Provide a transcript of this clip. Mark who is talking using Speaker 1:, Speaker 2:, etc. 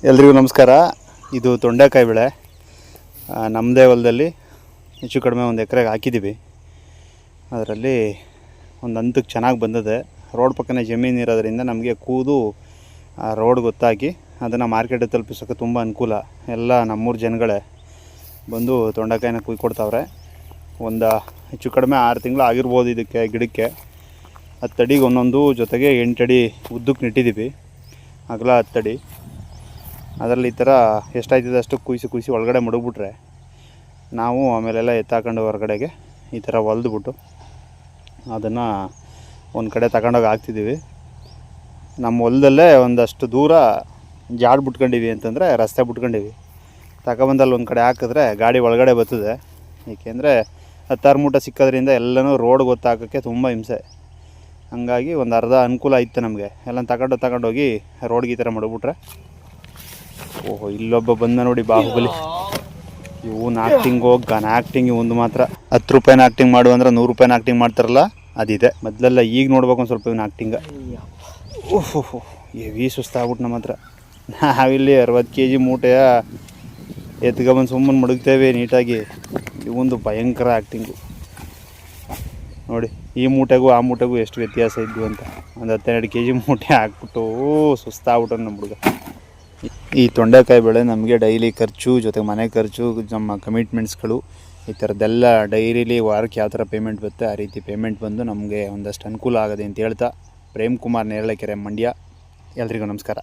Speaker 1: ಎಲ್ರಿಗೂ ನಮಸ್ಕಾರ. ಇದು ತೊಂಡೆಕಾಯಿ ಬೆಳೆ ನಮ್ಮದೇ ಹೊಲದಲ್ಲಿ ಹೆಚ್ಚು ಕಡಿಮೆ ಒಂದು ಎಕರೆಗೆ ಹಾಕಿದ್ದೀವಿ. ಅದರಲ್ಲಿ ಒಂದು ಹಂತಕ್ಕೆ ಚೆನ್ನಾಗಿ ಬಂದಿದೆ. ರೋಡ್ ಪಕ್ಕನೇ ಜಮೀನು ಇರೋದ್ರಿಂದ ನಮಗೆ ಕೂದು ರೋಡ್ ಗೊತ್ತಾಗಿ ಅದನ್ನು ಮಾರ್ಕೆಟಿಗೆ ತಲುಪಿಸೋಕ್ಕೆ ತುಂಬ ಅನುಕೂಲ. ಎಲ್ಲ ನಮ್ಮೂರು ಜನಗಳೇ ಬಂದು ತೊಂಡೆಕಾಯಿನ ಕುಯ್ಕೊಡ್ತಾವ್ರೆ. ಒಂದು ಹೆಚ್ಚು ಕಡಿಮೆ 6 ತಿಂಗಳು ಆಗಿರ್ಬೋದು ಇದಕ್ಕೆ ಗಿಡಕ್ಕೆ. 10 ಅಡಿಗೆ ಒಂದೊಂದು, ಜೊತೆಗೆ 8 ಅಡಿ ಉದ್ದಕ್ಕೆ ನೆಟ್ಟಿದ್ದೀವಿ. ಅಗಲ 10 ಅಡಿ. ಅದರಲ್ಲಿ ಈ ಥರ ಎಷ್ಟಾಯ್ತದೆ ಅಷ್ಟು ಕುಯ್ಸಿ ಒಳಗಡೆ ಮಡಗ್ಬಿಟ್ರೆ ನಾವು ಆಮೇಲೆಲ್ಲ ಎತ್ತಾಕೊಂಡು ಹೊರಗಡೆಗೆ ಈ ಥರ ಹೊಲ್ದುಬಿಟ್ಟು ಅದನ್ನು ಒಂದು ಕಡೆ ತಗೊಂಡೋಗಿ ಹಾಕ್ತಿದ್ದೀವಿ. ನಮ್ಮ ಹೊಲದಲ್ಲೇ ಒಂದಷ್ಟು ದೂರ ಜಾಡ್ ಬಿಟ್ಕೊಂಡಿವಿ ಅಂತಂದರೆ ರಸ್ತೆ ಬಿಟ್ಕೊಂಡಿವಿ. ತಗೊಬಂದಲ್ಲಿ ಒಂದು ಕಡೆ ಹಾಕಿದ್ರೆ ಗಾಡಿ ಒಳಗಡೆ ಬರ್ತದೆ. ಏಕೆಂದರೆ 10 ಮೂಟೆ ಸಿಕ್ಕೋದ್ರಿಂದ ಎಲ್ಲನೂ ರೋಡ್ ಗೊತ್ತಾಕೋಕ್ಕೆ ತುಂಬ ಹಿಂಸೆ. ಹಂಗಾಗಿ ಒಂದು ಅರ್ಧ ಅನುಕೂಲ ಇತ್ತು ನಮಗೆ. ಎಲ್ಲ ತಗೊಂಡೋಗಿ ರೋಡ್ಗೆ ಈ ಥರ ಮಡಗ್ಬಿಟ್ರೆ. ಓಹೋ, ಇಲ್ಲೊಬ್ಬ ಬಂದ ನೋಡಿ, ಬಾಹುಬಲಿ. ಇವನು ಆ್ಯಕ್ಟಿಂಗು ಆ್ಯಕ್ಟಿಂಗ್ ಒಂದು ಮಾತ್ರ 10 ರೂಪಾಯಿನ ಆ್ಯಕ್ಟಿಂಗ್ ಮಾಡು ಅಂದ್ರೆ 100 ರೂಪಾಯಿನ ಆ್ಯಕ್ಟಿಂಗ್ ಮಾಡ್ತಾರಲ್ಲ ಅದಿದೆ. ಮೊದಲೆಲ್ಲ ಈಗ ನೋಡ್ಬೇಕು ಒಂದು ಸ್ವಲ್ಪ ಇವನು ಆ್ಯಕ್ಟಿಂಗ. ಓಹೋ, ಹೆವಿ ಸುಸ್ತಾಗ್ಬಿಟ್ಟು ನಮ್ಮ ಹತ್ರ. ನಾವಿಲ್ಲಿ 60 kg ಮೂಟೆಯ ಎತ್ಕೊಬಂದು ಸುಮ್ಮನೆ ಮಡಗ್ತೇವೆ ನೀಟಾಗಿ. ಇವೊಂದು ಭಯಂಕರ ಆ್ಯಕ್ಟಿಂಗು ನೋಡಿ. ಈ ಮೂಟೆಗೂ ಆ ಮೂಟೆಗೂ ಎಷ್ಟು ವ್ಯತ್ಯಾಸ ಇದ್ವು ಅಂತ. ಒಂದು 12 kg ಮೂಟೆ ಹಾಕ್ಬಿಟ್ಟು ಸುಸ್ತಾಗ್ಬಿಟ್ಟು ನಮ್ಮ ಹುಡುಗ. ಈ ತೊಂಡೆಕಾಯಿ ಬೆಳೆ ನಮಗೆ ಡೈಲಿ ಖರ್ಚು, ಜೊತೆಗೆ ಮನೆ ಖರ್ಚು, ನಮ್ಮ ಕಮಿಟ್ಮೆಂಟ್ಸ್ಗಳು, ಈ ಥರದ್ದೆಲ್ಲ ಡೈರಿಲಿ ವಾರಕ್ಕೆ ಯಾವ ಥರ ಪೇಮೆಂಟ್ ಬರುತ್ತೆ ಆ ರೀತಿ ಪೇಮೆಂಟ್ ಬಂದು ನಮಗೆ ಒಂದಷ್ಟು ಅನುಕೂಲ ಆಗೋದೆ ಅಂತ ಹೇಳ್ತಾ, ಪ್ರೇಮ್ ಕುಮಾರ್ ನೇರಳೆಕೆರೆ, ಮಂಡ್ಯ. ಎಲ್ರಿಗೂ ನಮಸ್ಕಾರ.